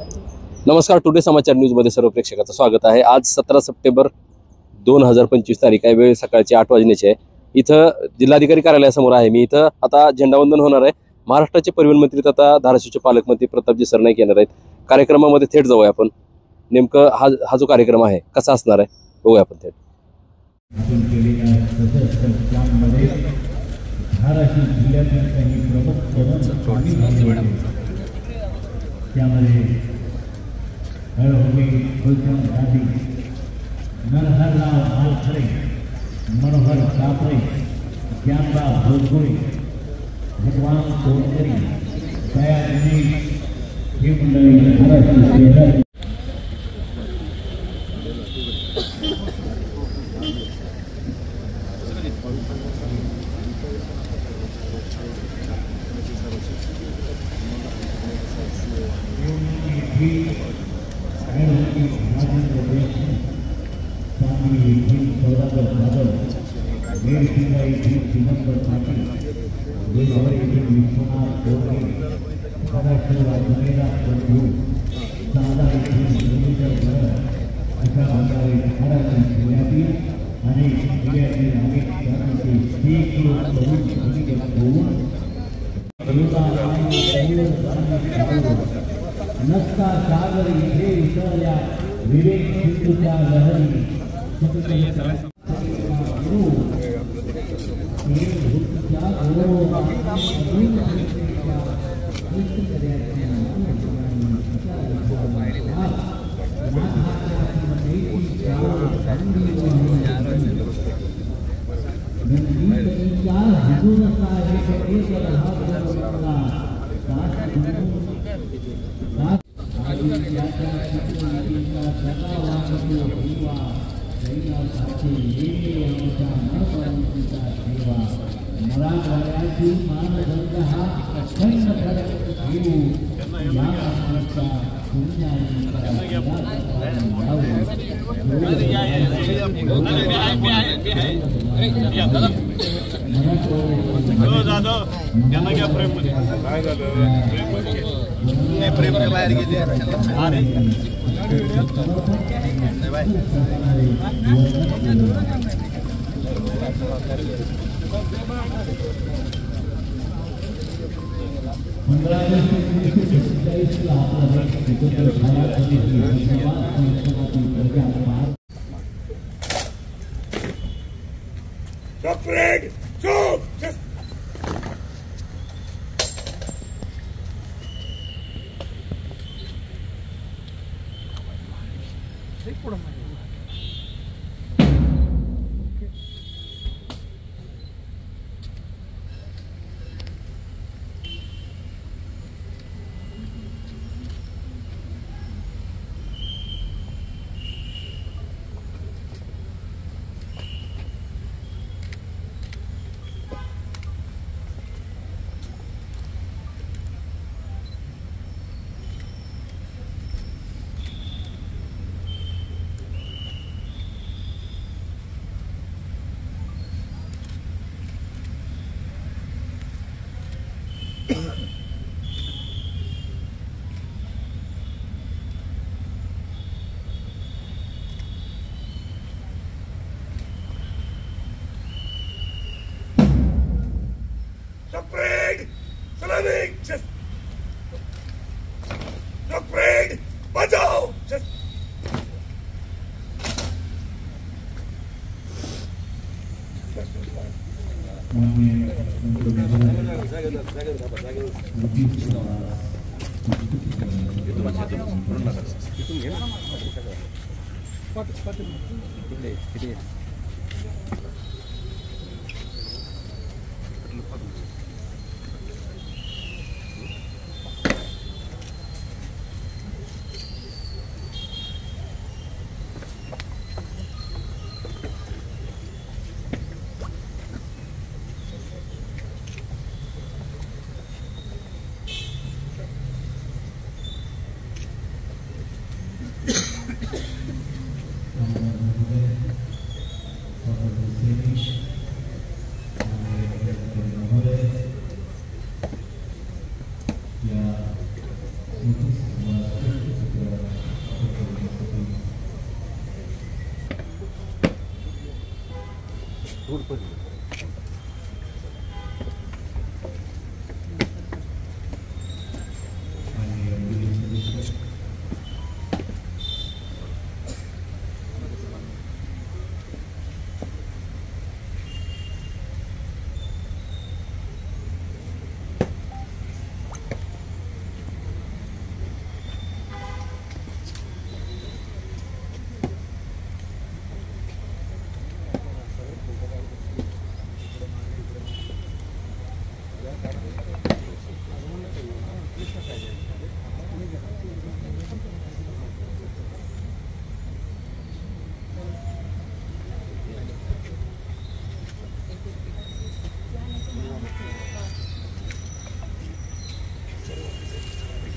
नमस्कार. टुडे समाचार न्यूजमध्ये सर्व प्रेक्षकाचं स्वागत आहे. आज 17 सप्टेंबर 2025 तारीख आहे. वेळ सकाळची 8 वाजण्याची आहे. इथं जिल्हाधिकारी कार्यालयासमोर आहे मी. इथं आता झेंडावंदन होणार आहे. महाराष्ट्राचे परिवहन मंत्री तथा धाराशिवचे पालकमंत्री प्रतापजी सरनाईक येणार आहेत. कार्यक्रमामध्ये थेट जाऊया आपण. नेमकं हा जो कार्यक्रम आहे कसा असणार आहे बघूया आपण थेट. धाराशिव जिल्ह्यातील काही प्रमुख त्यामध्ये गांधी, नरहरराव मालखरे, मनोहर कापरे, ज्ञानराव भोजपुरी, भगवान तोडकरी, दयानी हे मंडळी धाराशिव शहर नसता सागर इथे उतरल्या विवेक सिंधूच्या लहरी बाहेर गेले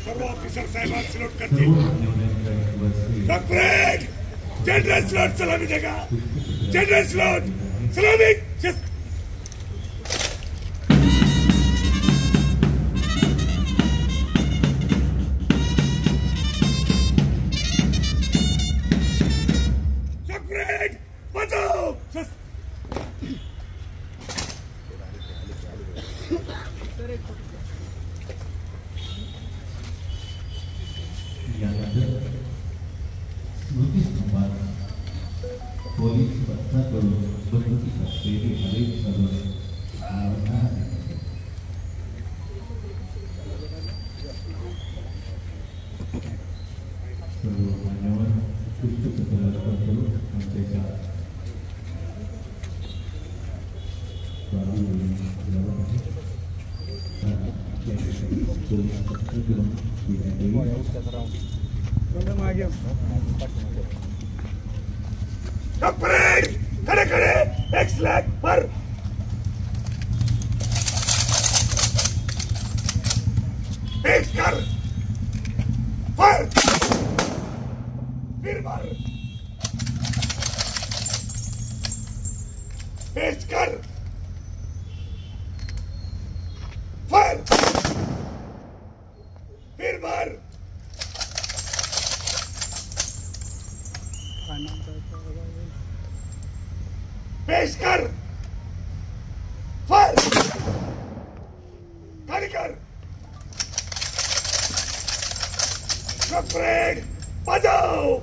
सर्व ऑफिसर साहेबांना सॅल्यूट करतील. डॉक्टर जनरल सॅल्यूट सलामी देगा. जनरल सॅल्यूट सलामी. डॉक्टर बचाओ. पोलीस पत्ता करून बंदुकीचा पेटी हवेत चालवणे सर्व मान्यवर पुष्पचक्र करून आमच्या परेड खड़े खड़े एक स्लैग पर पेश कर पर फिर मार पेश कर पर फिर मार पेश कर फायर खाली कर परेड बजाओ.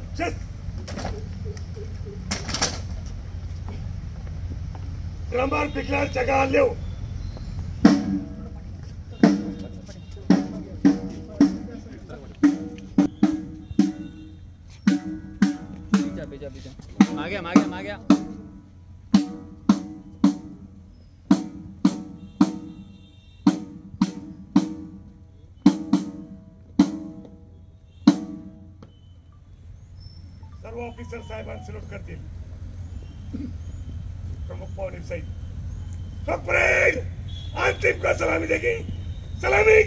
ड्रमर पिकलर जगह लो. आ गया सर्व ऑफिसर साहेबांना सॅल्यूट करतील. प्रमुख पाहुणे सहित परेड अंतिम को सलामी देगी. सलामी.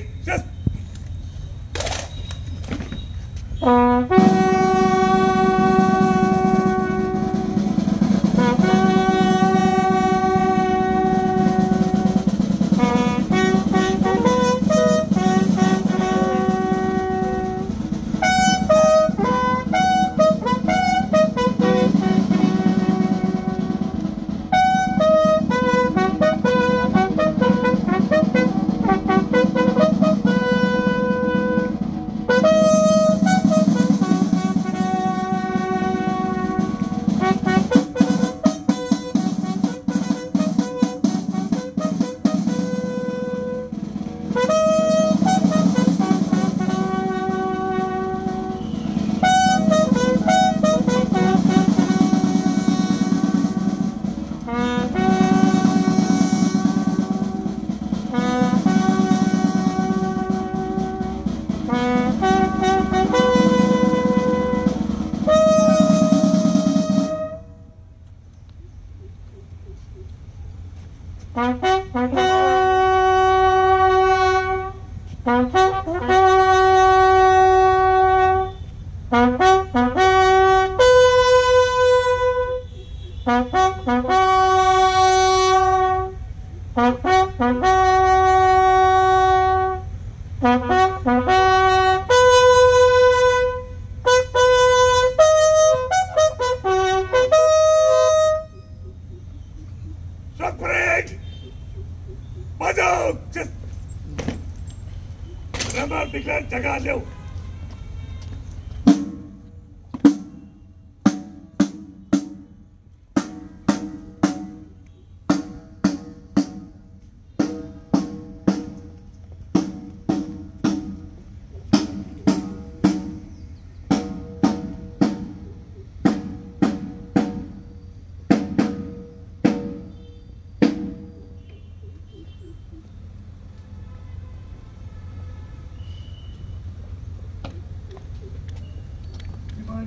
जगह लो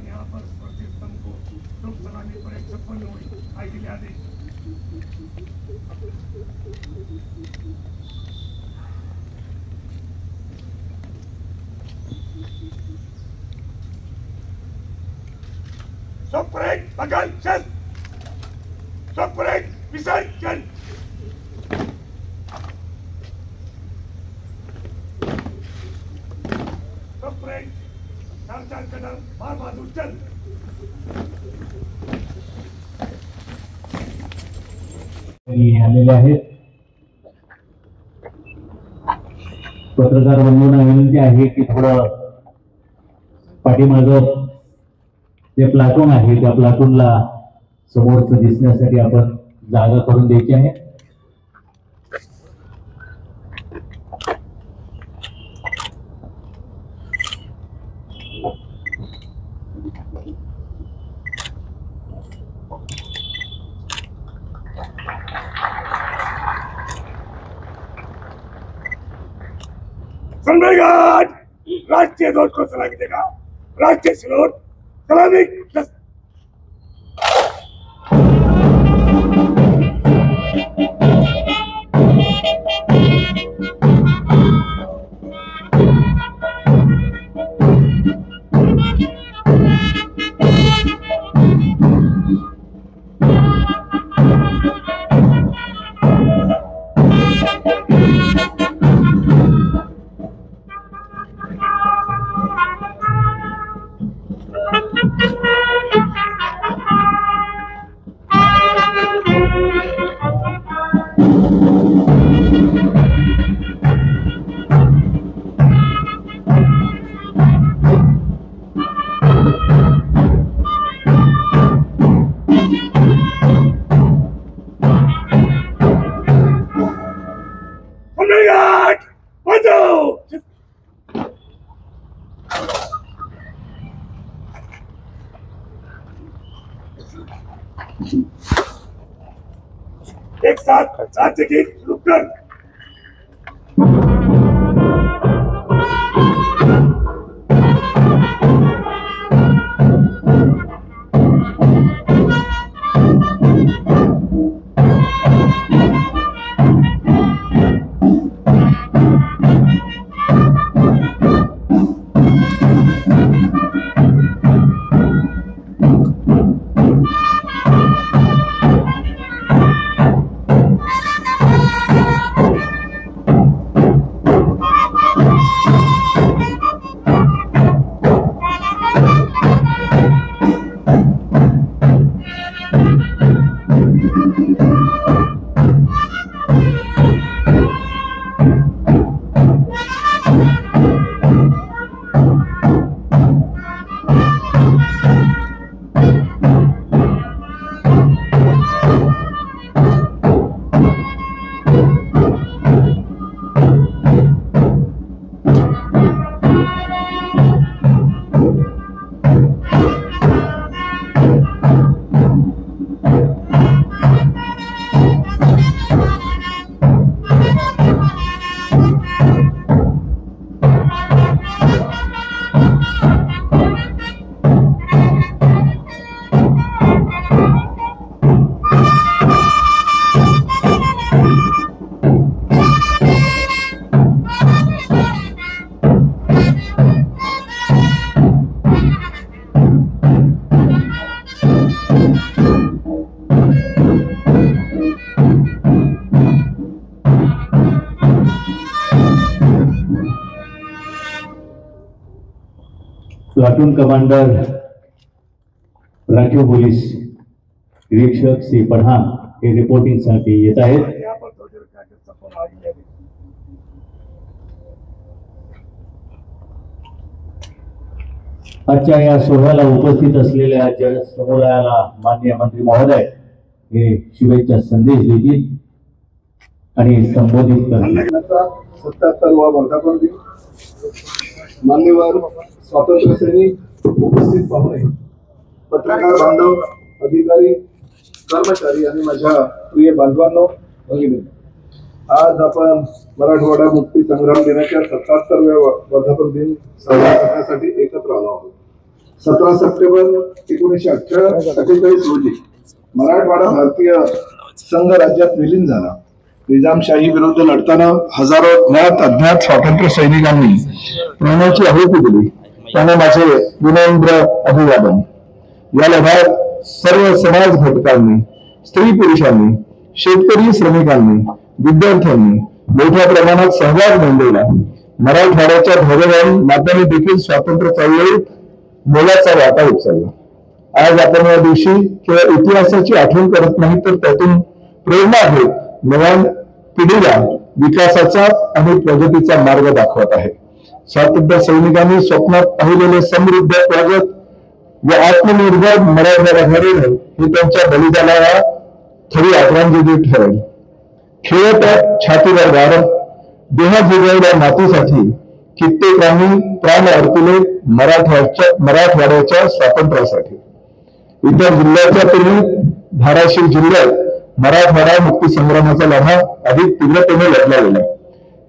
यहाँ पर प्रतिष्ठम को लोक सलामी पर 156 हुई आई के आदेश सप्रेट बगल चल सप्रेट विसर्जन सप्रेट चार कदम बार बहादुर चल आलेले आहेत. पत्रकार बंधूंना विनंती आहे की थोडं पाठीमागं जे प्लाटून आहे त्या प्लाटूनला समोरच दिसण्यासाठी आपण जागा करून द्यायची आहे. सम्राट राष्ट्रीय ध्वज को सलामी देगा राष्ट्रीय सलोट सलामी सम्राट बचाओ एक साथ राज्य की शुरू कर प्लाटून कमांडर राखीव पोलीस निरीक्षक सी पठाण हे रिपोर्टिंग साठी येत आहेत. यहाँ पर थोड़ी देर का संपूर्ण आ गई है आजच्या या सोहळ्याला उपस्थित असलेल्या समुदायाला माननीय मंत्री महोदय हे शुभेच्छा संदेश देतील आणि संबोधित करतील. 77वा वर्धापन दिन. मान्यवर स्वातंत्र्य सैनिक, उपस्थित पाहुणे, पत्रकार बांधव, अधिकारी, कर्मचारी आणि माझ्या प्रिय बांधवांनो, भगिनी, आज आपण मराठवाडा मुक्ती संग्राम दिनाच्या 77व्या वर्धापन दिन साजरा करण्यासाठी एकत्र आलो आहोत. 17 सप्टेंबर 1948 रोजी मराठवाडा भारतीय संघ राज्यात विलीन झाला. निजामशाही विरुद्ध लढताना हजारो ज्ञात अज्ञात स्वातंत्र्य सैनिकांनी प्राणाची आहुती दिली. त्यांना माझे विनम्र अभिवादन. या लढ्यात सर्व समाज घटकांनी, स्त्री पुरुषांनी, शेतकरी श्रमिकांनी, विद्यार्थ्यांनी मोठ्या प्रमाणात सहभाग नोंदवला. मराठवाड्याच्या धैर्यवान मातांनी देखील स्वातंत्र्य चळवळीत मोलाचा वाटा उचलला. आज आपण या दिवशी केवळ इतिहासाची आठवण करत नाही, तर त्यातून प्रेरणा घेत नव्या पिढीला विकासाचा आणि प्रगतीचा मार्ग दाखवत आहे. स्वातंत्र्य सैनिकांनी स्वप्नात पाहिलेले समृद्ध, प्रगत व आत्मनिर्भर मराठवाडा घडेल हे त्यांच्या बलिदानाला खरी आदरांजली ठरेल. खेळत छातीवर गारत देहा जिरवल्या मातीसाठी कित्येकांनी प्राण अर्पले मराठवाड्याच्या स्वातंत्र्यासाठी. इतर जिल्ह्याच्या तुलनेत धाराशिव जिल्ह्यात मराठवाडा मुक्ती संग्रामाचा लढा अधिक तीव्रतेने लढला गेला.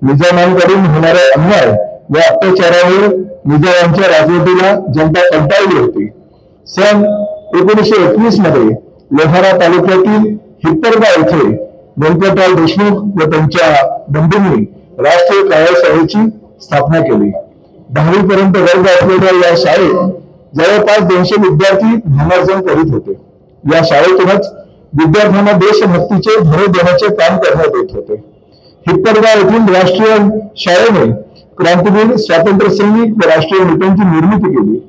निजामांकडून होणाऱ्या अन्याय व अत्याचारामुळे निजामांच्या राजवटीला जनता कंटाळली होती. सन 1921 मध्ये लोहारा तालुक्यातील हिप्परगाव येथे व्यंकटराव देशमुख व त्यांच्या बंधूंनी राष्ट्रीय कार्यशाळेची स्थापना केली. 10वी पर्यंत वर्ग असलेल्या या शाळेत जवळपास 200 विद्यार्थी धर्मार्जन करीत होते. या शाळेतूनच विद्यार्थ्यांना देशभक्तीचे धडे देण्याचे काम करण्यात येत होते. हिप्परगाव येथील राष्ट्रीय शाळेने क्रांतीवीर, स्वातंत्र्य सैनिक व राष्ट्रीय नेत्यांची निर्मिती केली.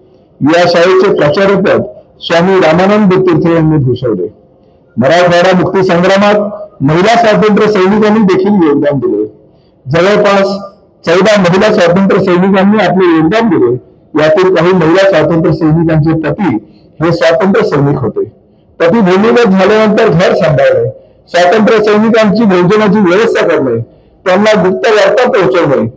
या शाळेचे प्राचार्यपद स्वामी रामानंद तीर्थ यांनी भूषवले. मराठवाडा मुक्ती संग्रामात महिला स्वातंत्र्य सैनिकांनी देखील योगदान दिले. जवळपास 14 महिला स्वातंत्र्य सैनिकांनी आपले योगदान दिले. यातील काही महिला स्वातंत्र्य सैनिकांचे पती हे स्वातंत्र्य सैनिक होते. पती भूमिगत झाल्यानंतर घर सांभाळणे, स्वातंत्र्य सैनिकांची भोजनाची व्यवस्था करणे, त्यांना गुप्त वार्ता पोहोचवणे,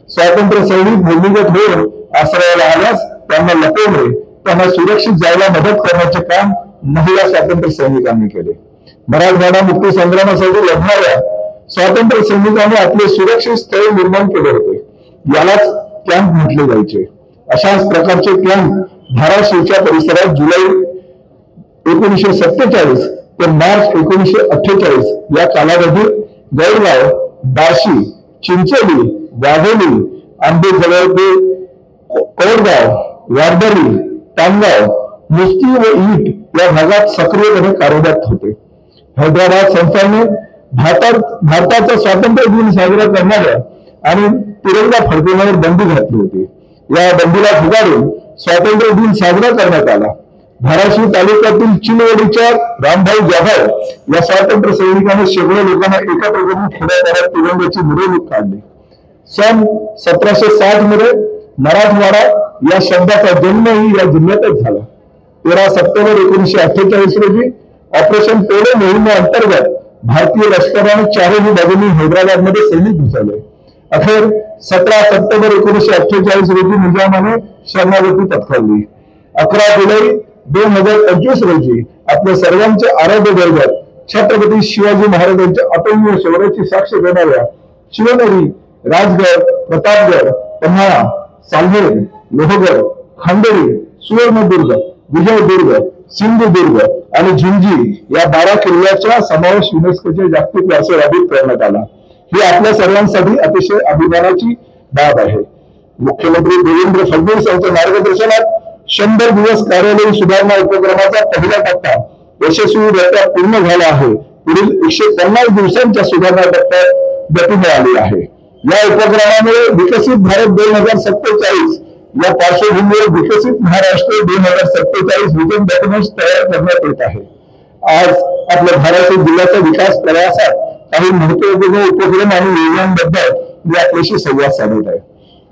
स्वातंत्र्य सैनिक भूमिगत होऊन आश्रयाला आल्यास त्यांना लपवणे, त्यांना सुरक्षित जायला मदत करण्याचे काम महिला स्वातंत्र्य सैनिकांनी केले. मराठवाडा मुक्ती संग्रामासाठी लढणाऱ्या स्वातंत्र्य सैनिकांनी आपले सुरक्षित स्थळ निर्माण केले होते. यालाच कॅम्प म्हटले जायचे. अशाच प्रकारचे कॅम्प धाराशिवच्या परिसरात जुलै 1947 ते मार्च 1948 या कालावधीत गौरगाव, बार्शी, चिंचोली, वाघोली, आंबेजवळ कोरगाव, वारदरी, टांगाव, मुस्ती व ईट या भागात सक्रियपणे कार्यरत होते. हैदराबाद संस्थाने भारताचा स्वातंत्र्य दिन साजरा करणाऱ्या आणि तिरंगा फडकवण्यावर बंदी घातली होती. या बंदीला झुगारून स्वातंत्र्य दिन साजरा करण्यात आला. धाराशिव तालुक्यातील चिनवडीच्या रामभाऊ जाधव या स्वातंत्र्य सैनिकांनी शेकडो लोकांना एकत्र करून खेड्यापाड्यात तिरंग्याची मिरवणूक काढली. सन 1760 मध्ये मराठवाडा या शब्दाचा जन्मही या जिल्ह्यातच झाला. 13 सप्टेंबर 1948 रोजी ऑपरेशन पोलो मोहिमेअंतर्गत भारतीय लष्कराने चारही बाजूंनी हैदराबादमध्ये सैनिक घुसवले. अखेर 17 सप्टेंबर 1948 रोजी निजामाने शरणागती पत्करली. 11 जुलै 2025 रोजी आपल्या सर्वांचे आराध्य दैवत छत्रपती शिवाजी महाराजांच्या अतुलनीय शौर्याची साक्ष देणाऱ्या शिवनेरी, राजगड, प्रतापगड, पन्हाळा, सालहेर, लोहगड, खांदेरी, सुवर्णदुर्ग, विजयदुर्ग, सिंधुदुर्ग आणि झुंजी या 12 किल्ल्याचा समावेश युनेस्कोच्या जागतिक वारसा यादीत करण्यात आला. ही आपल्या सर्वांसाठी अतिशय अभिमानाची बाब आहे. मुख्यमंत्री देवेंद्र फडणवीस यांच्या मार्गदर्शनात 100 दिवस कार्यालयीन सुधारणा उपक्रमाचा पहिला टप्पा यशस्वीरित्या पूर्ण झाला आहे. पुढील 150 दिवसांच्या सुधारणा टप्प्यात गती मिळाली आहे. या उपक्रमामुळे विकसित भारत 2047 या पार्श्वभूमीवर विकसित महाराष्ट्र 2047 विजन डॉक्युमेंट तयार करण्यात येत आहे. आज आपल्या धाराशिव जिल्ह्याच्या विकास प्रवासात काही महत्वपूर्ण उपक्रम आणि योजनांबद्दल मी आपल्याशी संवाद साधत आहे.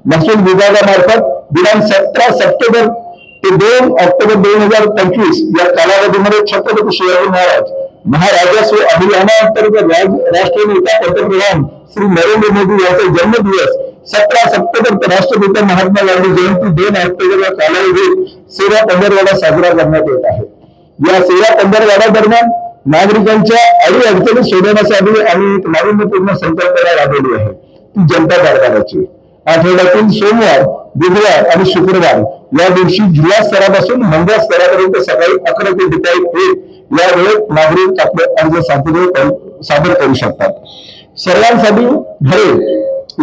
महसूल विभागामार्फत दिनांक 17 सप्टेंबर ते 2 ऑक्टोबर 2025 या कालावधीमध्ये छत्रपती शिवाजी महाराजस्व अभियानाअंतर्गत राष्ट्रनेता पंतप्रधान श्री नरेंद्र मोदी यांचा जन्मदिवस 17 सप्टेंबर ते राष्ट्रपिता महात्मा गांधी जयंती 2 ऑक्टोबर या कालावधीत सेवा पंधरवडा साजरा करण्यात येत आहे। या सेवा पंधरवडा दरम्यान नागरिकांच्या अडीअडचणी सोडवण्यासाठी आम्ही एक नाविन्यपूर्ण संकल्पना राबवली आहे, ती जनता दरबाराची। आठवड्यातील सोमवार, बुधवार आणि शुक्रवार या दिवशी जिल्हा स्तरापासून मंडळ स्तरापर्यंत सकाळी 11 ते दुपारी 1 या वेळेत नागरिक आपले अर्ज सादर करू शकतात। सर्वांसाठी घरे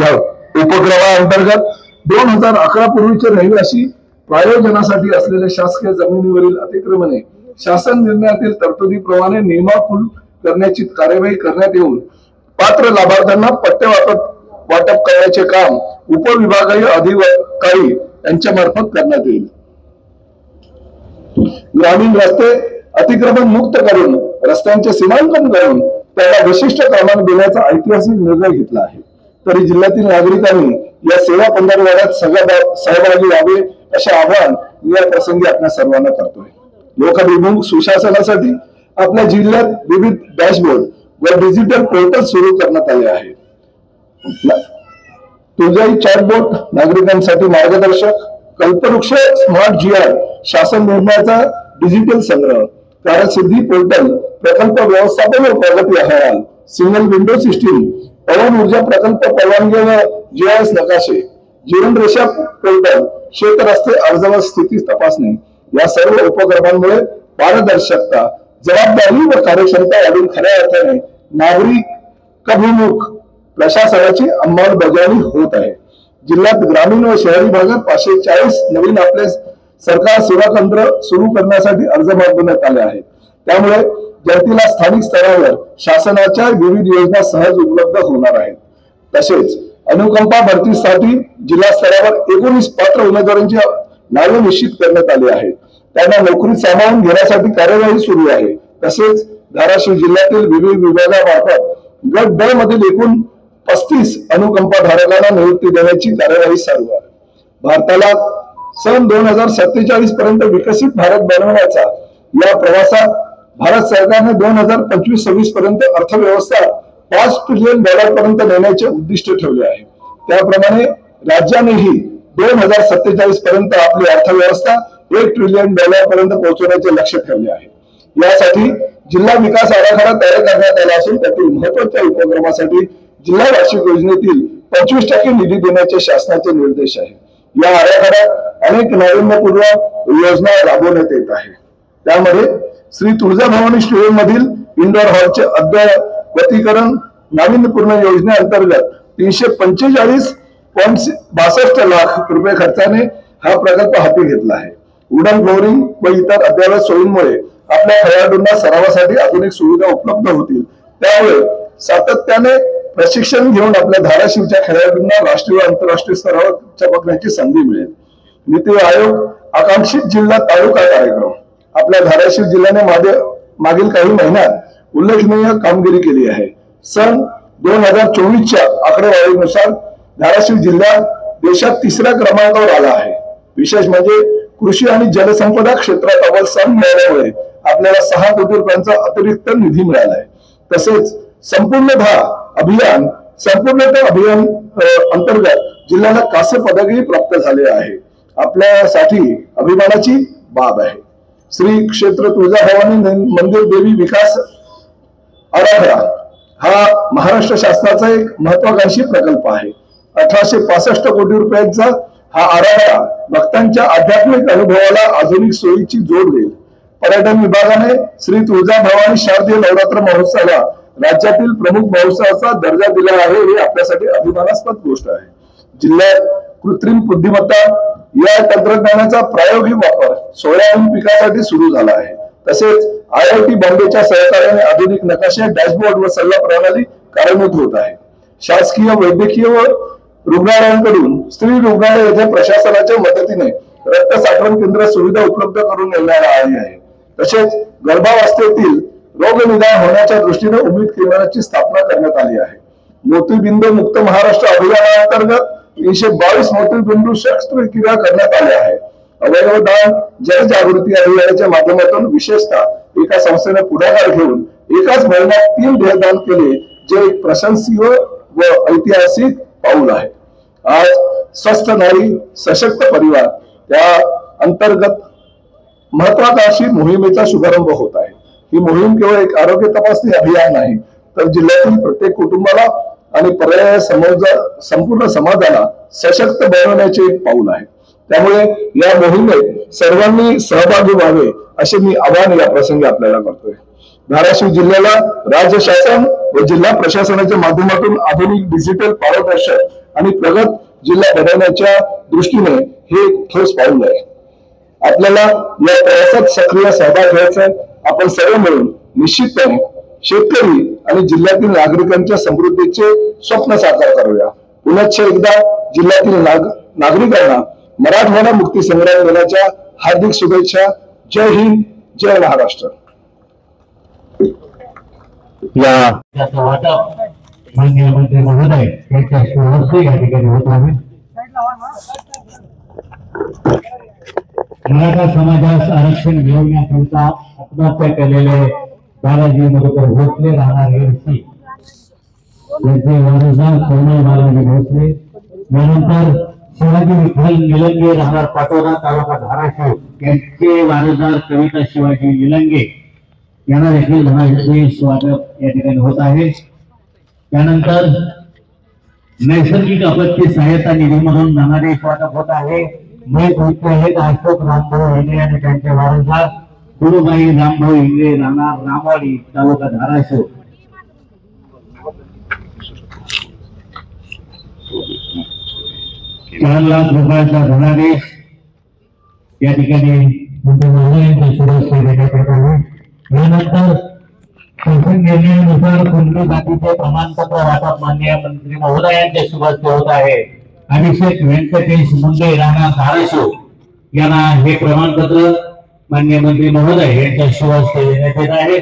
या उपक्रमाअंतर्गत 2011 पूर्वीचे रहिवासी प्रायोजनासाठी असलेल्या शासकीय जमिनीवरील अतिक्रमणे शासन निर्णयातील तरतुदीप्रमाणे नियमाकुल करण्याची कार्यवाही करण्यात येऊन पात्र लाभार्थ्यांना पट्टे वाटप करण्याचे काम उपविभागीय अधिकारी यांच्या मार्फत करण्यात येईल। ग्रामीण रस्ते अतिक्रमण मुक्त करून रस्त्यांचे सीमांकन करून त्याला विशिष्ट क्रमांक देण्याचा ऐतिहासिक निर्णय घेतला आहे। तरी जिल्ह्यातील नागरिकांनी या सेवा पंधरवड्यात सहभागी व्हावे असे आवाहन या प्रसंगी आपल्या सर्वांना करतोय। लोकाभिमुख सुशासनासाठी आपल्या जिल्ह्यात विविध डॅशबोर्ड व डिजिटल पोर्टल सुरू करण्यात आले आहेत। तुझाई चॅटबोट नागरिकांसाठी मार्गदर्शक, कल्पवृक्ष स्मार्ट GR शासन निर्णयाचा डिजिटल संग्रह, कार्यसिद्धी पोर्टल, प्रकल्प व्यवस्थापन व प्रगती अहवाल, सिंगल विंडो सिस्टीम, पवन ऊर्जा प्रकल्प परवानगी व GIS नकाशे, जीवन रेषा पोर्टल, शेत रस्ते अर्ज व स्थिती तपासणी या सर्व उपक्रमांमुळे पारदर्शकता, जबाबदारी व कार्यक्षमता वाढून खऱ्या अर्थाने नागरिकाभिमुख प्रशासनाची अंमलबजावणी होत आहे। जिल्ह्यात ग्रामीण व शहरी भागात 540 नवीन आपले सरकार सेवा केंद्र सुरू करण्यासाठी अर्ज मागवण्यात आले आहेत। त्यामुळे जनतेला स्थानिक स्तरावर शासनाच्या विविध योजना सहज उपलब्ध होणार आहेत। तसेच अनुकंपा भरतीसाठी जिल्हा स्तरावर 19 पात्र उमेदवारांची नावे निश्चित करण्यात आली आहेत। त्यांना नोकरीत सामावून घेण्यासाठी कार्यवाही सुरू आहे। तसेच धाराशिव जिल्ह्यातील विविध विभागामार्फत गट ड मधील एकूण 35 अनुकंपा धारकांना नियुक्ती देण्याची कार्यवाही चालू आहे। भारताला सन 2047 पर्यंत विकसित भारत बनवण्याचा या प्रवासात भारत सरकारने 2025-26 पर्यंत अर्थव्यवस्था $5 ट्रिलियन पर्यंत नेण्याचे उद्दिष्ट ठेवले आहे। त्याप्रमाणे राज्यानेही 2047 पर्यंत आपली अर्थव्यवस्था $1 ट्रिलियन पर्यंत पोहोचवण्याचे लक्ष्य ठेवले आहे। यासाठी जिल्हा विकास आराखडा तयार करण्यात आला असून त्यातील महत्त्वाच्या उपक्रमासाठी जिल्हा वार्षिक योजनेतील 25% निधी देण्याचे शासनाचे निर्देश आहे। या आराखड्यात अनेक नाविन्यपूर्ण योजना राबवण्यात येत आहे। त्यामध्ये श्री तुळजाभवानी स्टेडियम मधील इंडोर हॉलचे अद्ययावतीकरण नाविन्यपूर्ण योजनेअंतर्गत 345.62 लाख रुपये खर्चाने हा प्रकल्प हाती घेतला आहे। वुडन फ्लोरिंग व इतर अद्ययावत सोयींमुळे आपल्या खेळाडूंना सरावासाठी आधुनिक सुविधा उपलब्ध होतील। त्यामुळे सातत्याने प्रशिक्षण घेऊन आपल्या धाराशिवच्या खेळाडूंना राष्ट्रीय व आंतरराष्ट्रीय स्तरावर चमकण्याची संधी मिळेल। नीती आयोग आकांक्षित जिल्हा तालुका कार्यक्रम आपल्या धाराशिव जिल्ह्याने मागील काही महिन्यात उल्लेखनीय कामगिरी केली आहे। सन 2024च्या आकडेवारीनुसार धाराशिव जिल्हा देशात 3ऱ्या क्रमांकावर आला आहे। विशेष म्हणजे कृषी आणि जलसंपदा क्षेत्रात अव्वल स्थान मिळाल्यामुळे आपल्याला 6 कोटी रुपयांचा अतिरिक्त निधी मिळाला आहे। तसेच संपूर्णतः अभियान अंतर्गत जिल्ह्याला कांस्य पदकही प्राप्त झाले आहे। आपल्यासाठी अभिमानाची बाब आहे। श्री क्षेत्र तुळजाभवानी मंदिर देवी विकास आराखडा हा महाराष्ट्र शासनाचा एक महत्वाकांक्षी प्रकल्प आहे। 1865 कोटी रुपयांचा हा आराखडा भक्तांच्या आध्यात्मिक अनुभवाला आधुनिक सोयीची जोड देईल। पर्यटन विभागाने श्री तुळजाभवानी शारदीय नवरात्र महोत्सवाला राज्यातील प्रमुख महोत्सवाचा दर्जा दिला आहे, ही आपल्यासाठी अभिमानास्पद गोष्ट आहे। जिल्ह्यात कृत्रिम बुद्धिमत्ता या तंत्रज्ञानाचा प्रायोगिक वापर सोयाबीन पिकासाठी सुरू झाला आहे। तसेच IIT बॉम्बेच्या सहकार्याने आधुनिक नकाशे, डॅशबोर्ड व सल्ला प्रणाली कार्यान्वित होत आहे। शासकीय वैद्यकीय व रुग्णालयांकडून स्त्री रुग्णालय येथे प्रशासनाच्या मदतीने रक्त साठवण केंद्र सुविधा उपलब्ध करून देण्यात आली आहे। तसेच गर्भावस्थेतील रोगनिदान होण्याच्या दृष्टीने उमेद केंद्राची स्थापना करण्यात आली आहे। मोतीबिंदू मुक्त महाराष्ट्र अभियानाअंतर्गत 322 मोतीबिंदू शस्त्रक्रिया करण्यात आल्या आहेत। अवयवदान जनजागृती अभियानाच्या माध्यमातून विशेषतः एका संस्थेने पुढाकार घेऊन एकाच महिन्यात 3 देहदान केले, जे एक प्रशंसीय व ऐतिहासिक पाऊल आहे. आज स्वस्थ नारी सशक्त परिवार त्या अंतर्गत महत्वाकांक्षी मोहिमेचा शुभारंभ होत आहे. ही मोहीम केवळ एक आरोग्य तपासणी अभियान नाही, तर जिल्ह्यातील प्रत्येक कुटुंबाला आणि पर्याय संपूर्ण समाजाला सशक्त बनवण्याचे एक पाऊल आहे. त्यामुळे या मोहिमेत सर्वांनी सहभागी व्हावे असे मी आवाहन या प्रसंगी आपल्याला करतोय. धाराशिव जिल्ह्याला राज्य शासन व जिल्हा प्रशासनाच्या माध्यमातून आधुनिक डिजिटल पारदर्शक आणि प्रगत जिल्हा बनवण्याच्या दृष्टीने हे ठोस पाऊल आहे. आपल्याला या प्रवासात सक्रिय सहभाग घ्यायचा. आपण सर्व मिळून निश्चितपणे शेतकरी आणि जिल्ह्यातील नागरिकांच्या समृद्धीचे स्वप्न साकार करूया. पुनश्च एकदा जिल्ह्यातील नागरिकांना मराठवाडा मुक्ती संग्राम दिनाच्या हार्दिक शुभेच्छा. जय हिंद, जय महाराष्ट्र. या वाटप माननीय मंत्री महोदय यांच्या शुभहस्ते या ठिकाणी होत आहे. मराठा समाजास आरक्षण मिळवण्याकरिता आत्महत्या केलेले बालाजी मधुकर भोसले राहणार एरशी यांचे वारसदार कोमल बालाजी भोसले, यानंतर शिवाजी विठ्ठल निलंगे राहणार पाटोदा तालुका धाराशिव यांचे वारसदार कविता शिवाजी निलंगे यांना देखील धनादेश वाटप या ठिकाणी होत आहे. त्यानंतर नैसर्गिक आपत्ती सहायता निधीमधून धनादेश वाटप होत आहे. अशोक रामभाऊ इंगळे आणि त्यांचे वारसदार गुरुबाई रामभाऊ इंगळे राहणार रामवाडी तालुका धाराशिव. 4 लाख रुपयाचा धनादेश या ठिकाणी मंत्री महोदयांच्या शुभेच्छा देण्यात येत आहे. यानंतर शासन निर्णयानुसार कुणबी जातीचे प्रमाणपत्र वाटप माननीय मंत्री महोदयांच्या शुभहस्ते होत आहे. अभिषेक व्यंकटेश मुंडे राहणार धाराशिव यांना हे प्रमाणपत्र माननीय मंत्री महोदय यांच्या शुभहस्ते देण्यात येत आहे.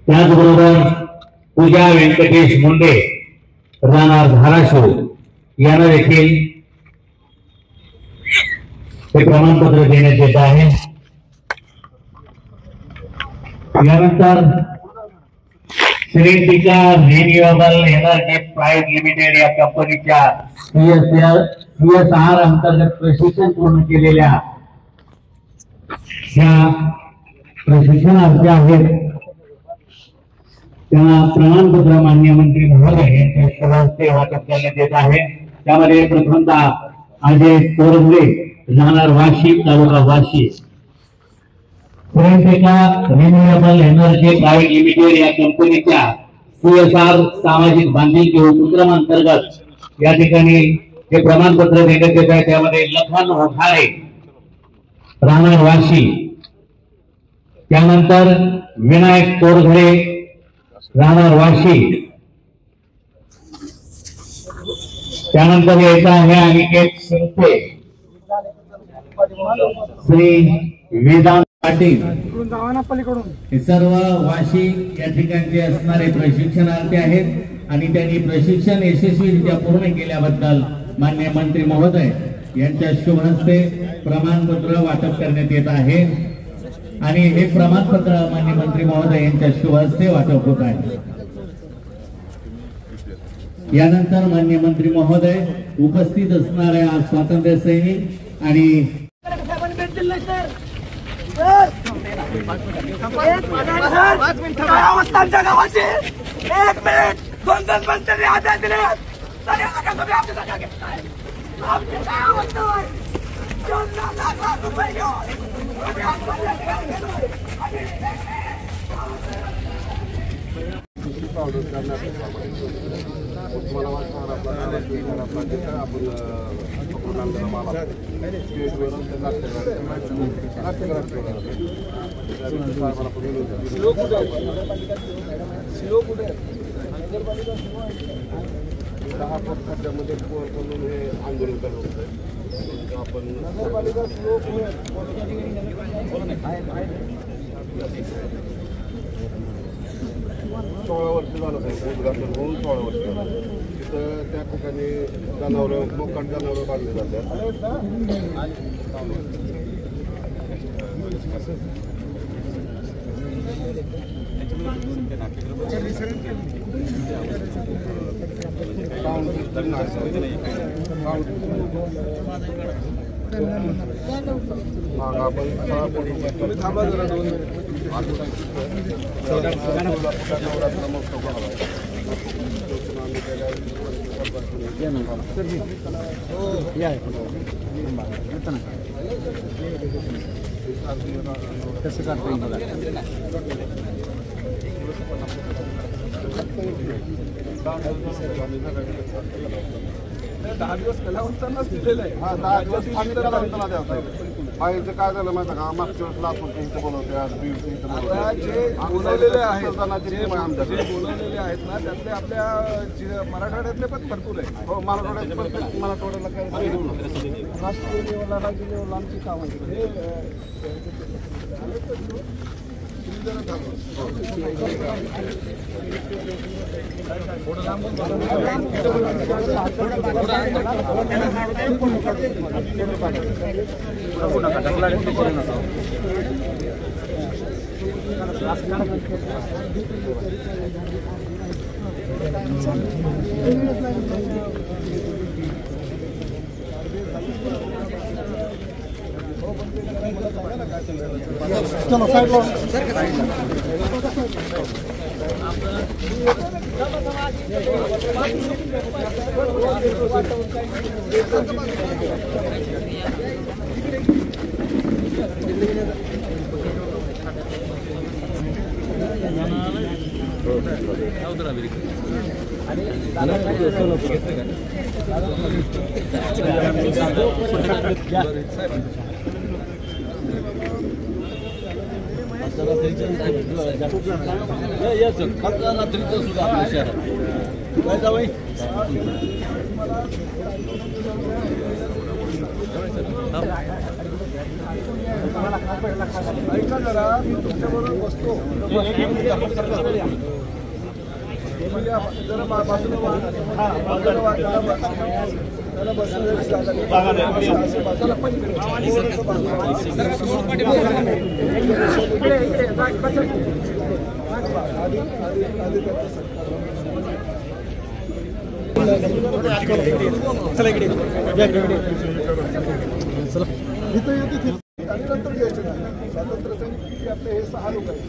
त्याचबरोबर पूजा व्यंकटेश मुंडे राहणार धाराशिव यांना देखील हे प्रमाणपत्र देण्यात येत आहे. यानंतर श्रीटिका रिन्युएबल एनर्जी प्रायव्हेट लिमिटेड या कंपनीच्या CSR अंतर्गत प्रशिक्षण पूर्ण केलेल्या ज्या प्रशिक्षणार्थी आहेत त्यांना प्रमाणपत्र माननीय मंत्री महोदय यांच्या शुभहस्ते वाटप करण्यात येत आहे. त्यामध्ये प्रथमतः अजय तोरंगे राहणार Washi taluka Washi, Shritika renewable energy private limited या कंपनीच्या CSR सामाजिक बांधिलकी उपक्रम अंतर्गत या ठिकाणी हे प्रमाणपत्र देण्यात येत आहे. त्यामध्ये लखन ओठारे राहणार वाशी, त्यानंतर विनायक तोरघरे राहणार वाशी, त्यानंतर यायचं आहे अनिकेत शिंदे, श्री वेदांत पाटील, हे सर्व वाशी या ठिकाणचे असणारे प्रशिक्षणार्थी आहेत आणि त्यांनी प्रशिक्षण यशस्वीरित्या पूर्ण केल्याबद्दल माननीय मंत्री महोदय यांच्या शुभ हस्ते प्रमाणपत्र वाटप करण्यात येत आहे आणि हे प्रमाणपत्र माननीय मंत्री महोदय यांच्या शुभ हस्ते वाटप होत आहे. यानंतर माननीय मंत्री महोदय उपस्थित असणाऱ्या स्वातंत्र्य सैनिक आणि अवस्थांच्या गावाचे 1 मिनिट 2 मंत्री आदेश दिले आमची काय अवस्था आहे. 14 लाख रुपये आंदोलन करत होतं आपण 16 वर्ष झालं उद्घाटन होऊन 16 वर्ष झालं. तर त्या ठिकाणी जनावरं मोकाट जनावरं बांधले जातात. थांबा जरा 2 कसं करता येईल बघा. 10 दिवस कलावंतांनाच दिलेलं आहे. हा 10 दिवस आम्ही कलावंतांना द्यायचं आहे. बाहेरचं काय झालं माहिती का, मागच्या वेळेस लातूरचं इथं बोलवते, आज बीडचं इथं बोलवते. जे बोलवलेले आहेत जे बोलवलेले आहेत ना त्यातले आपल्या मराठवाड्यातले पण भरपूर आहे. हो मराठवाड्याला काय राष्ट्रीय लेवलला राज्य लेवलला आमची कामं चलो साइड लो. ऐका जरा, मी तुमच्याबरोबर बसतो. जरा बाजूला त्याला बसण्याची जागा आणि नंतर घ्यायचं नाही. स्वातंत्र्य सैनिक आपले हे 6 लोक आहेत.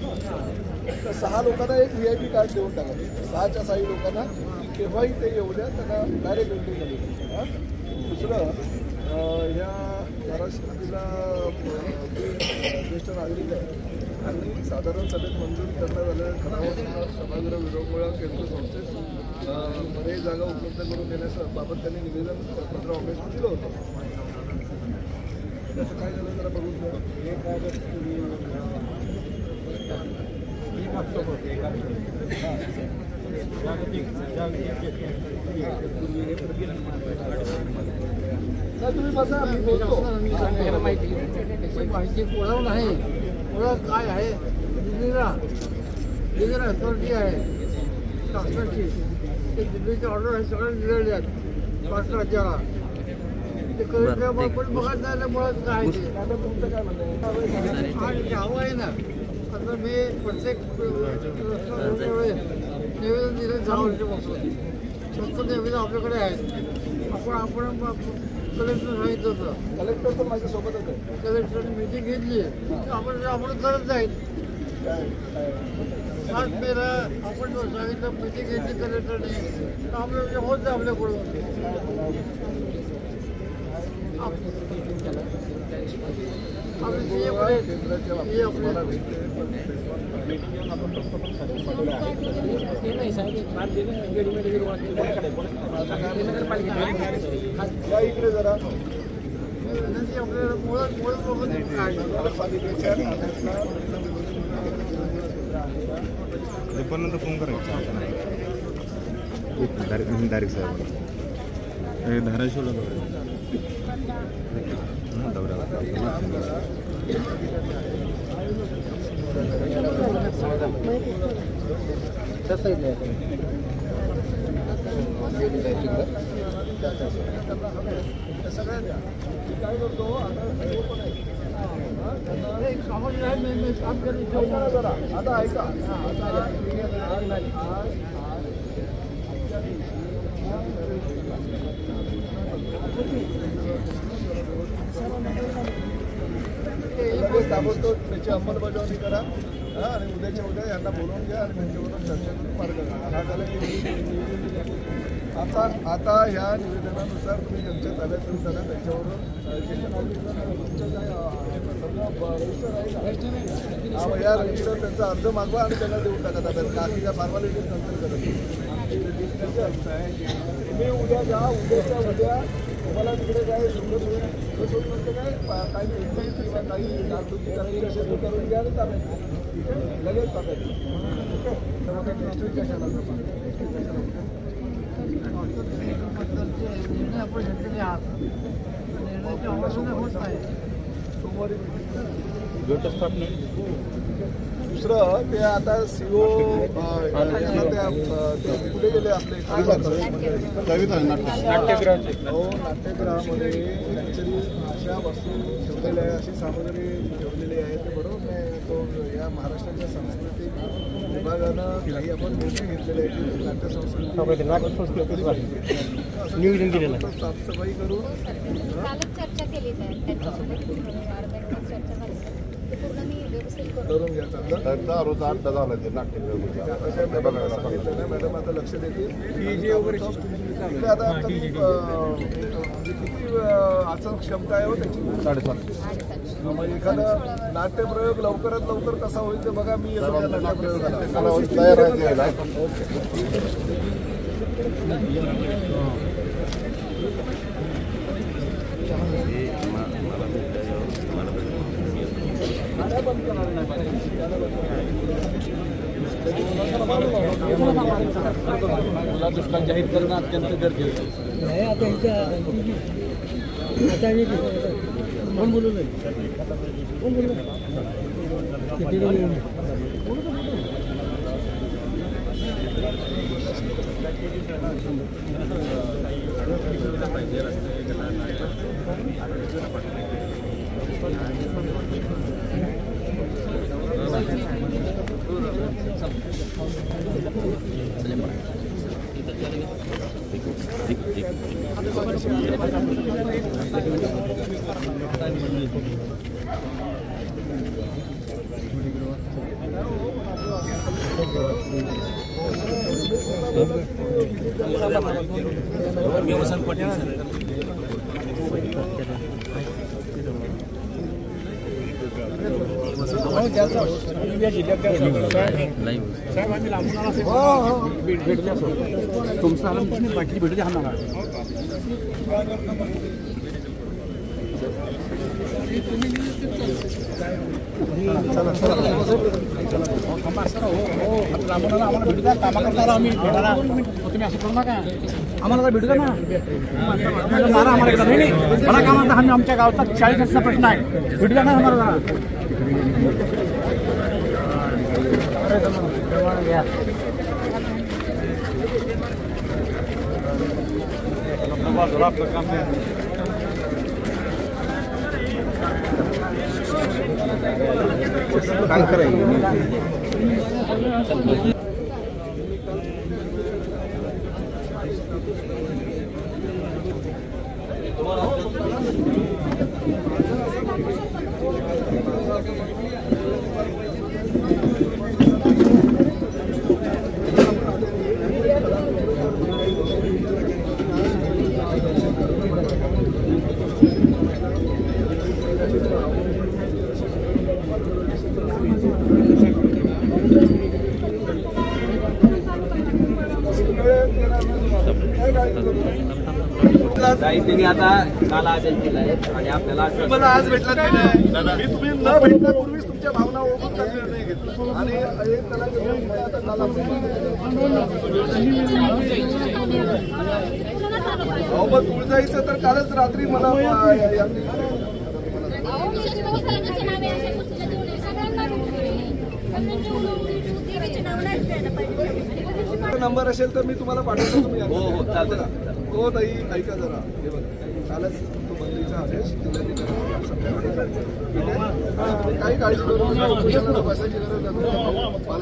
तर 6 लोकांना एक VIP कार्ड देऊन टाकायचं. 6च्या 6 लोकांना केव्हाही ते येऊ द्या, त्यांना डायरेक्ट एंट्री झाली. दुसरं ह्या धाराशिवला ज्येष्ठ नागरिक आहे आणि साधारण सभेत मंजूर करण्यात आलेल्या ठरावानुसार सभागृह विरंगुळा केंद्र संस्थेस मध्ये जागा उपलब्ध करून देण्याबाबत त्यांनी निवेदन 15 ऑगस्टला दिलं होतं. त्याचं काय झालं जरा बघून घ्या. हे काय तुम्ही बसा, मी बोलतो. माहिती ओळख नाही. ओळख काय आहे, दिल्लीला अथॉरिटी आहे शासनाची. ते दिल्लीची ऑर्डर आहे सगळ्या दिलेल्या आहेत 5 राज्याला. ते कलेक्टर पण बघत नाही मुळात काय ते. तुमचं काय म्हणणं आणि ते हवं आहे ना. आता मी प्रत्येक निवेदन दिलं 10 वर्षापासून. स्वस्त निवेदन आपल्याकडे आहेत. आपण कलेक्टर सांगितलं होतं. कलेक्टर पण माझ्यासोबतच आहे. कलेक्टरने मीटिंग घेतली. आपण करत जाईल. 7 मेला आपण सांगितलं मीटिंग घेतली कलेक्टरने. आपल्या होत आहे आपल्याकडून. इकडे जरा आपल्याला मुळात दुपारनंतर फोन करायचा डायरेक्ट साहेब धाराशिवला दौऱ्याला कसं त्या सोयीनं त्यांना हव्या आहेत त्या सगळ्या द्या. मी काय करतो आता सर्व पण आहे जरा आता ऐका लगेच ताबडतोब त्याची अंमलबजावणी करा आणि उद्याच्या उद्या यांना बोलवून घ्या आणि त्यांच्याबरोबर चर्चा करून मार्ग काढा. हा झाला की आता ह्या निवेदनानुसार तुम्ही त्यांच्या ताब्यात घेऊन जाणार त्याच्यावरून या रजिस्टर त्यांचा अर्ज मागवा आणि त्यांना देऊन टाका ताब्यात. बाकी त्या फॉर्मॅलिटीज नंतर करत तुम्ही उद्या जा. उद्याच्या उद्या तुम्हाला तिकडे काय नंतर काय काही किंवा काही जागृती करायची असेल तर करून घ्या आणि ताब्यात ठीक आहे. लगेच ताब्यात तेव्हा काही डिस्ट्रिक्ट कशाला दुसरं ते आता सीओ कुठे गेले आपले नाट्यगृहामध्ये ॲक्च्युली अशा वस्तू ठेवलेल्या आहे अशी सामग्री ठेवलेली आहे ते बरोबर नाही. तो या महाराष्ट्राच्या सांस्कृतिक विभागानं काही आपण निर्णय घेतलेले आहे की नाट्यसंस्कृती नियोजन केलेलं आहे. साफसफाई करून चर्चा केली करून घ्या. चांगला रोज 8 झाला ते नाट्यगृह सांगितलं नाही मॅडम आता लक्ष देतील. आता किती आसन क्षमता आहे हो त्याची 7.5. मग एखादा नाट्यप्रयोग लवकरात लवकर कसा होईल ते बघा. मी येतो त्या नाट्यप्रयोगाला तयार आहे. दुष्काळ जाहीर करणं अत्यंत गरजेचं आहे. आता कोण बोलू तुमचा बाकी भेटू द्या ना. आम्हाला भेटू द्या. कामा करताना आम्ही भेटायला तुम्ही असं करू नका. आम्हाला भेटू द्या ना. मला काय म्हणता आम्ही आमच्या गावचा 40 प्रश्न आहे. भेटू द्या ना आम्हाला. आपलं काम काय करायचं. त्यांनी आता काल आदेश दिलाय आणि आपल्याला मला आज भेटला नाही. मी तुम्ही न भेटण्यापूर्वीच तुमच्या भावना ओळखून काही निर्णय घेतला आणि एक त्याला आता काल पण तुळजाईचं तर कालच रात्री मला नंबर असेल तर मी तुम्हाला पाठवतो. तुम्ही हो चालतं. हो ताई ऐका जरा, हे बघा कालच तो बंदीचा आदेश जिल्हाधिकारी संध्याकाळी, ठीक आहे. काही काळजी करू नका, उपोषणाला बसायची गरज नाही. काल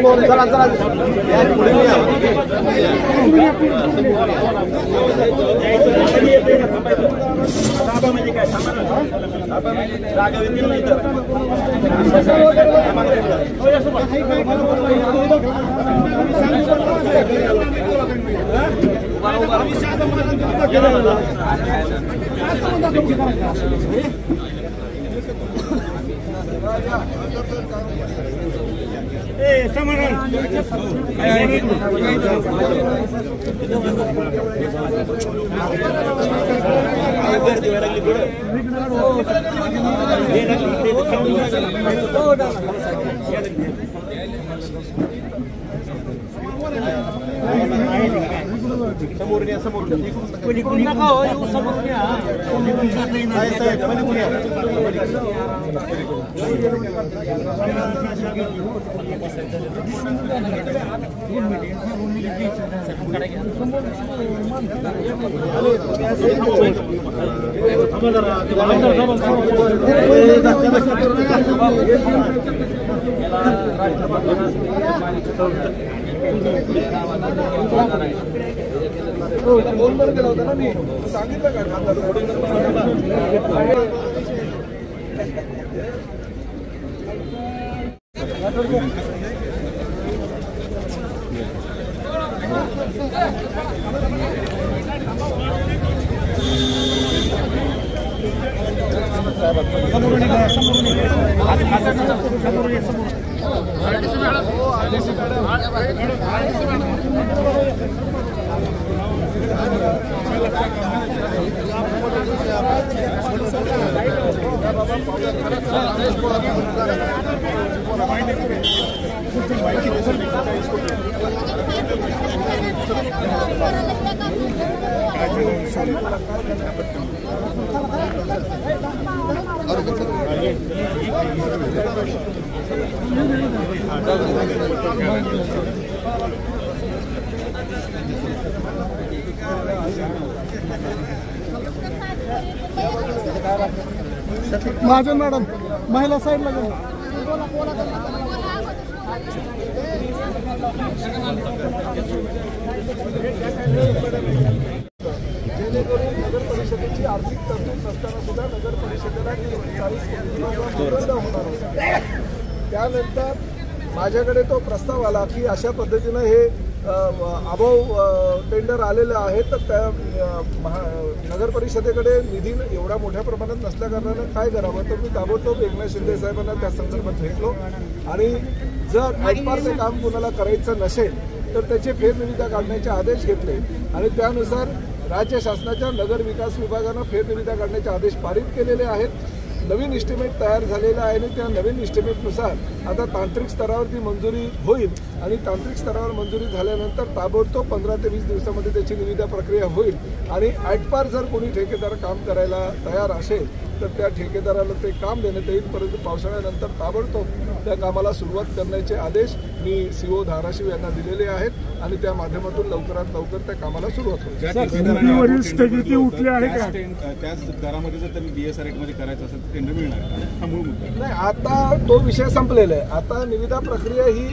तुम्ही पण आता काय फोनवर गेला होता ना मी, सांगितलं का महाजन मॅडम महिला साईडला गेला जेणेकरून नगर परिषदेची आर्थिक तरतूद नसताना सुद्धा नगर परिषदेला 40 कोटी होणार होता. त्यानंतर माझ्याकडे तो प्रस्ताव आला की अशा पद्धतीनं हे अभाव टेंडर आलेलं आहे, तर त्या नगर परिषदेकडे निधी एवढ्या मोठ्या प्रमाणात नसल्या कारणानं काय करावं, तर मी ताबडतोब एकनाथ शिंदे साहेबांना त्या संदर्भात भेटलो आणि जर आटपारचे काम कुणाला करायचं नसेल तर त्याचे फेरनिविदा काढण्याचे आदेश घेतले आणि त्यानुसार राज्य शासनाच्या नगर विकास विभागानं फेरनिविदा काढण्याचे आदेश पारित केलेले आहेत. नवीन इस्टिमेट तयार झालेला आहे आणि त्या नवीन इस्टिमेटनुसार आता तांत्रिक स्तरावरती मंजुरी होईल आणि तांत्रिक स्तरावर मंजुरी झाल्यानंतर ताबडतोब 15 ते 20 दिवसामध्ये त्याची निविदा प्रक्रिया होईल आणि आटपार जर कोणी ठेकेदार काम करायला तयार असेल तर त्या ठेकेदाराला ते काम देण्यात येईल, परंतु पावसाळ्यानंतर ताबडतोब त्या कामाला सुरुवात करण्याचे आदेश मी CO धाराशिव यांना दिलेले आहेत आणि त्या माध्यमातून लवकरात लवकर त्या कामाला सुरुवात होईल. स्थगिती उठली आहे का? त्याच दरामध्ये जर त्यांनी DSR रेटमध्ये करायचं असेल तर टेंडर मिळणार हा मूळ मुद्दा नाही. आता तो विषय संपलेला आहे. आता निविदा प्रक्रिया ही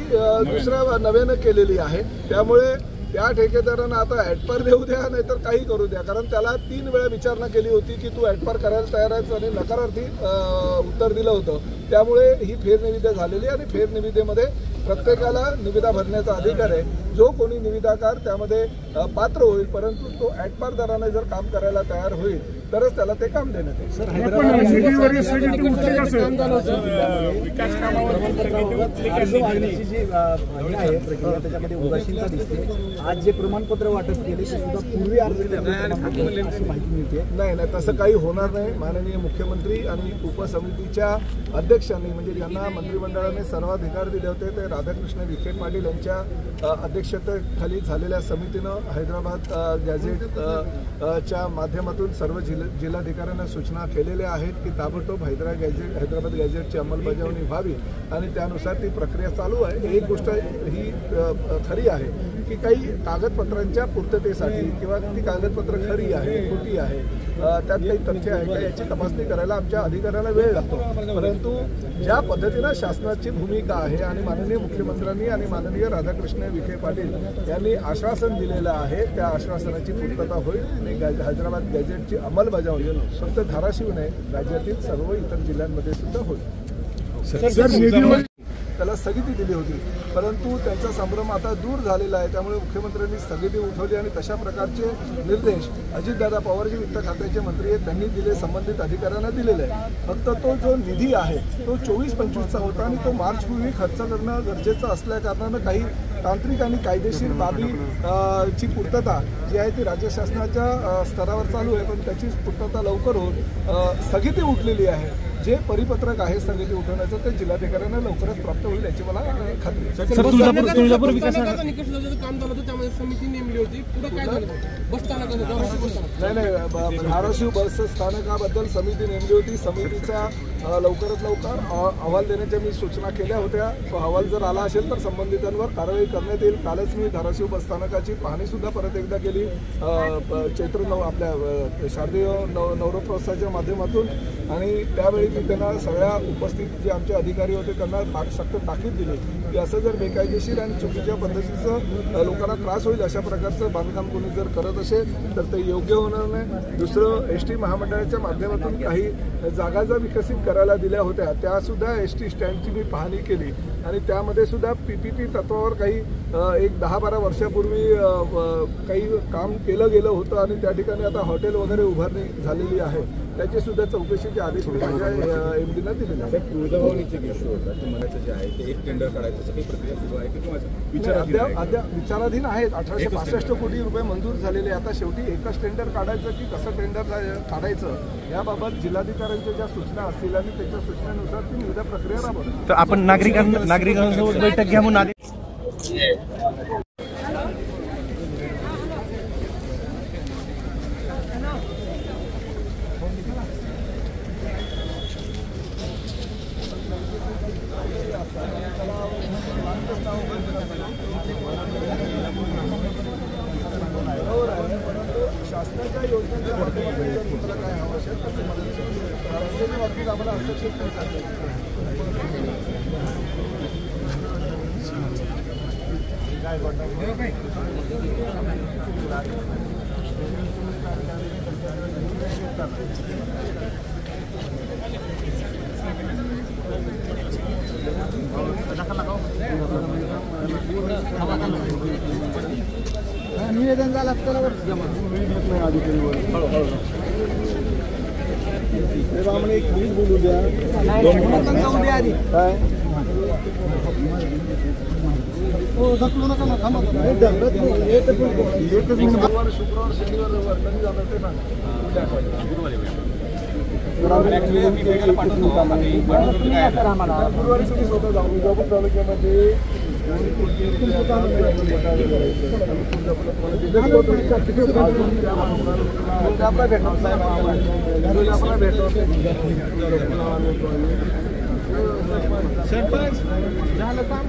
दुसऱ्या नव्यानं केलेली आहे. त्यामुळे त्या ठेकेदारांना आता ॲटपार देऊ द्या नाहीतर काही करू द्या, कारण त्याला 3 वेळा विचारणा केली होती की तू ॲटपार करायला तयार आहेस आणि नकारार्थी उत्तर दिलं होतं. त्यामुळे ही फेरनिविदा झालेली आणि फेरनिविदेमध्ये प्रत्येकाला निविदा भरण्याचा अधिकार आहे. जो कोणी निविदाकार त्यामध्ये पात्र होईल, परंतु तो ॲटपार दराने जर काम करायला तयार होईल तरच त्याला ते काम देण्यात येईल. त्याच्यामध्ये उदासीनता दिसते. आज जे प्रमाणपत्र वाटप केले ते सुद्धा पूर्वी अर्ज माहिती मिळते. नाही, तसं काही होणार नाही. माननीय मुख्यमंत्री आणि उपसमितीच्या अध्यक्षांनी म्हणजे ज्यांना मंत्रिमंडळाने सर्वाधिकार दिले होते ते राधाकृष्ण विखे पाटील यांच्या अध्यक्षतेखाली झालेल्या समितीनं हैदराबाद गॅझेटच्या माध्यमातून सर्व जिल्हाधिकाऱ्यांना सूचना केलेल्या आहेत की ताबडतोब हैदराबाद गॅझेटची अंमलबजावणी व्हावी आणि त्यानुसार ती प्रक्रिया चालू आहे. एक गोष्ट ही खरी आहे की काही कागदपत्रांच्या पूर्ततेसाठी किंवा ती कागदपत्र खरी आहे खोटी आहे त्यात काही तथ्य आहे का याची तपासणी करायला आमच्या अधिकाऱ्यांना वेळ लागतो, परंतु ज्या पद्धतीनं शासनाची भूमिका आहे आणि माननीय मुख्यमंत्र्यांनी आणि माननीय राधाकृष्ण विखे पाटील यांनी आश्वासन दिलेलं आहे त्या आश्वासनाची पूर्तता होईल आणि हैदराबाद गॅझेटची अंमलबजावणी फक्त धाराशिव नाही राज्यातील सर्व इतर जिल्ह्यांमध्ये सुद्धा होईल. त्याला स्थगिती दिली होती, परंतु त्यांचा संभ्रम आता दूर झालेला आहे. त्यामुळे मुख्यमंत्र्यांनी स्थगिती उठवली आणि तशा प्रकारचे निर्देश अजितदादा पवार जे वित्त खात्याचे मंत्री आहेत त्यांनी दिले, संबंधित अधिकाऱ्यांना दिलेले आहे. फक्त तो जो निधी आहे तो 24-25चा होता आणि तो मार्चपूर्वी खर्च करणं गरजेचं असल्या कारणानं काही तांत्रिक आणि कायदेशीर बाबी ची पूर्तता जी आहे ती राज्य शासनाच्या स्तरावर चालू आहे, पण त्याची पूर्तता लवकर होऊन स्थगिती उठलेली आहे. जे परिपत्रक आहे स्थगिती उठवण्याचं ते जिल्हाधिकाऱ्यांना लवकरच प्राप्त होईल याची मला खात्री आहे. तुळजापूर विकासाचा निकष काम झालं होतं त्यामध्ये समिती नेमली होती, पुढे काय झालं बस स्थानक? नाही, धाराशिव बस स्थानकाबद्दल समिती नेमली होती. समितीचा लवकरात लवकर अहवाल देण्याच्या मी सूचना केल्या होत्या. तो अहवाल जर आला असेल तर संबंधितांवर कारवाई करण्यात येईल. कालच मी धाराशिव बस स्थानकाची पाहणी सुद्धा परत एकदा केली आपल्या शारदीय नवरोत्सवाच्या माध्यमातून आणि त्यावेळी मी त्यांना सगळ्या उपस्थित जे आमचे अधिकारी होते त्यांना सक्त ताकीद दिली की असं जर बेकायदेशीर आणि चुकीच्या पद्धतीचं लोकांना त्रास होईल अशा प्रकारचं बांधकाम कोणी जर करत असेल तर ते योग्य होणार नाही. दुसरं SD महामंडळाच्या माध्यमातून काही जागा ज्या विकसित करायला दिल्या होत्या त्यासुद्धा SD स्टँडची मी पाहणी केली आणि त्यामध्ये सुद्धा PPP तत्वावर काही 10-12 वर्षापूर्वी काही काम केलं गेलं होतं आणि त्या ठिकाणी आता हॉटेल वगैरे उभारणी झालेली आहे. त्याचे सुद्धा चौकशीचे आदेश माझ्या MDना दिलेले आहेत. तुळजाभवानीचे इश्यू होता ते म्हणायचं जे आहे ते एक टेंडर काढायचं काही प्रक्रिया सुरू आहे की किंवा अद्याप विचाराधीन आहेत. 1865 कोटी रुपये मंजूर झालेले. आता शेवटी एकच टेंडर काढायचं की कसं टेंडर काढायचं याबाबत जिल्हाधिकाऱ्यांच्या ज्या सूचना असतील आणि त्याच्या सूचनेनुसार ती निविदा प्रक्रिया राबवली. तर आपण नागरिकांसोबत बैठक घ्या म्हणून शासनाच्या योजनेच्या माध्यमातून जर तुम्हाला काय हवं असेल तर तुम्हाला राज्याच्या बाबतीत आम्हाला हस्तक्षेप निवेदन झालं तर आम्हाला एक वीज बोलू द्या आधी काय ढकलू नका ना थांबा. शुक्रवार शनिवार रविवार कधी जाणार ते गुरुवारी तुम्ही स्वतः जाऊन विजापूर तालुक्यामध्ये सरपंच झालं काम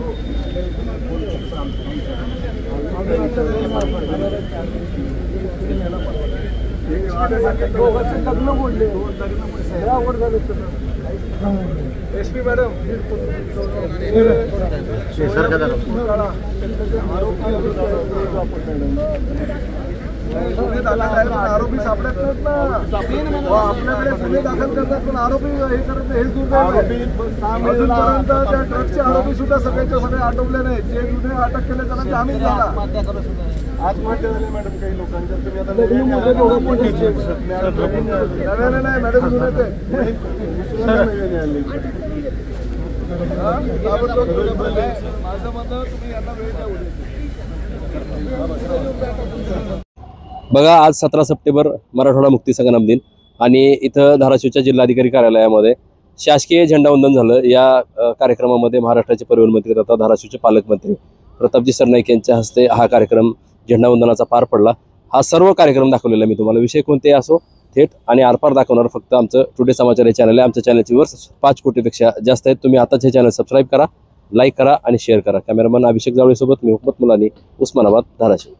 लग्न बोलले आवड झाले एसपी मॅडम आरोपी सापडत नाहीत ना आपल्याकडे गुन्हे दाखल करतात पण आरोपी हे करत हेच दुर्दैव अजूनपर्यंत त्या ड्रग्सचे आरोपी सुद्धा सगळ्याचे सगळे आटवले नाही जे गुन्हे अटक केले त्यांना जामीन झाला आत्महत्या झाली मॅडम काही लोकांच्या तुम्ही आता नव्याने नाही मॅडम गुन्हे ते माझं म्हणणं तुम्ही यांना वेळ द्या बघा आज 17 सप्टेंबर मराठवाडा मुक्ती संग्राम दिन आणि इथं धाराशिवच्या जिल्हाधिकारी कार्यालयामध्ये शासकीय झेंडावंदन झालं। या कार्यक्रमामध्ये महाराष्ट्राचे परिवहन मंत्री तथा धाराशिवचे पालकमंत्री प्रतापजी सरनाईक यांच्या हस्ते हा कार्यक्रम झेंडावंदनाचा पार पडला। हा सर्व कार्यक्रम दाखवलेला मी तुम्हाला, विषय कोणते असो थेट आणि आरपार दाखवणार फक्त आमचं टुडे समाचार हे चॅनल आहे। आमच्या चॅनलची व्ह्यूअर्स 5 कोटीपेक्षा जास्त आहेत। तुम्ही आताच हे चॅनल सबस्क्राईब करा, लाईक करा आणि शेअर करा। कॅमेरामन अभिषेक जावळेसोबत मी हुकमत मुलानी, उस्मानाबाद, धाराशिव।